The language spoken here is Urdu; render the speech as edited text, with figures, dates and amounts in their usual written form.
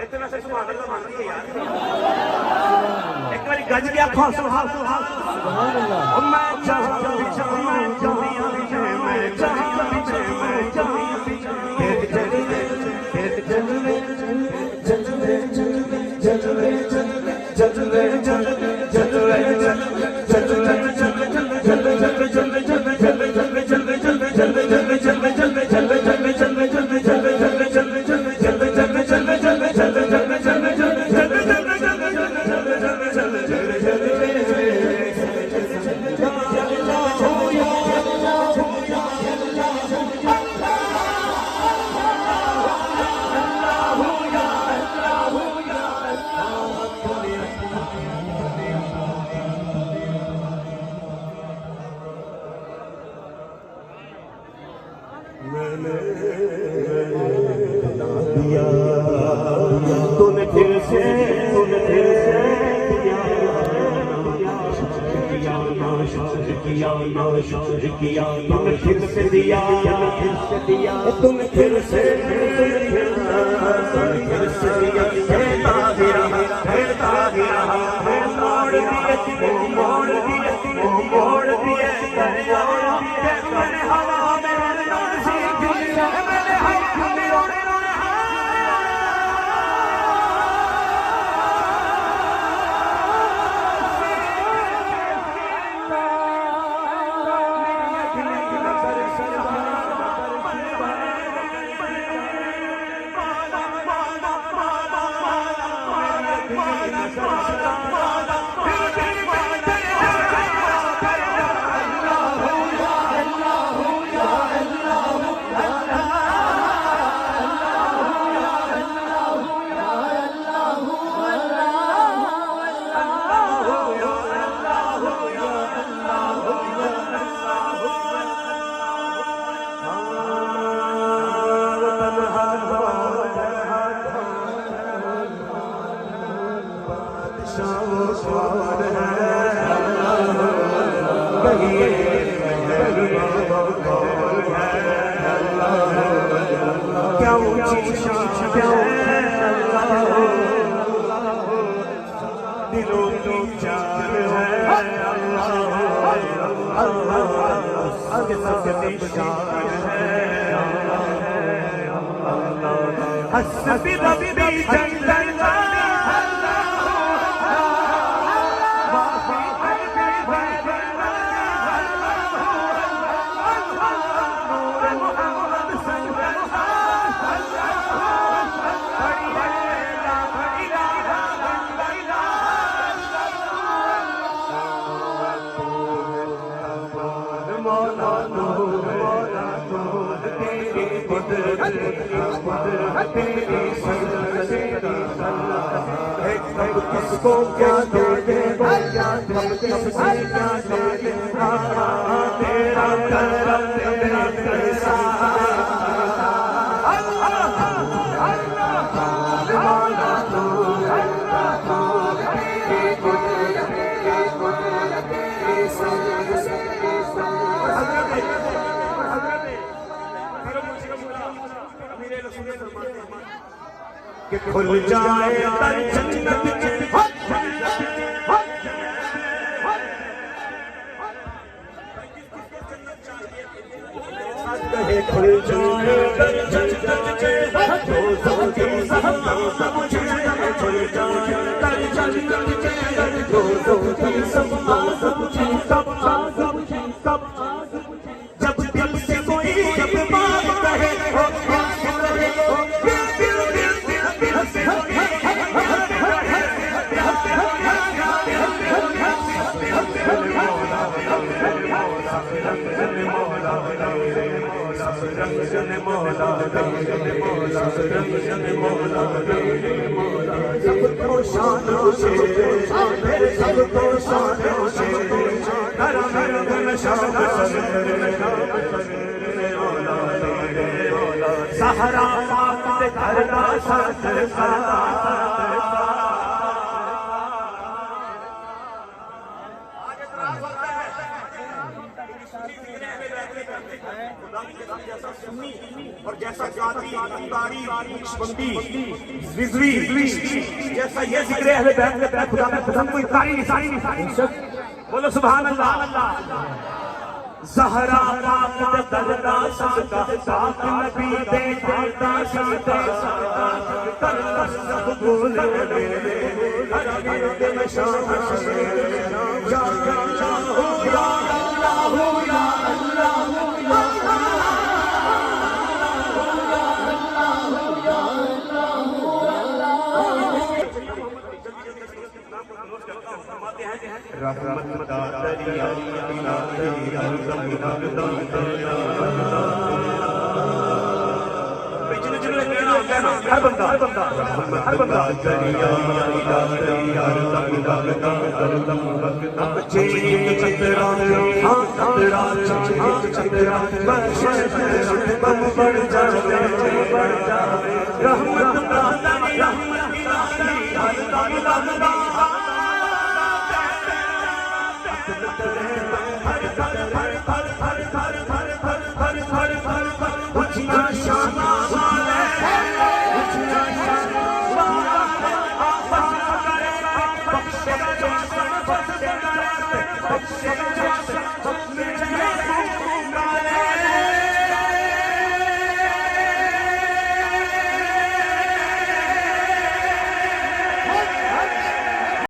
اتنا سے سبحان اللہ مان رہی ہے یار ایک باری گج گیا کھو سبحان اللہ میں چاہاں میں چاہاں میں کہ کھل جائے در جنت کھل جائے در جنت جب دل سے کوئی جب بات کہے سب کو شانوں سے سب کو شانوں سے سہرا پاک کرنا جیسا سنی اور جیسا قاضی انداری نقشبندی رضوی جیسا یہ ذکر اہل بیت خدا میں پسند کوئی ساری نہیں بولو سبحان اللہ زہرا پاک دردا صدقہ پاک نبی دے دیتا شیطہ کر لفظ بھول لے ہر گرد میں شام یا اللہ یا اللہ یا اللہ رحمت کا دریا ہر بندہ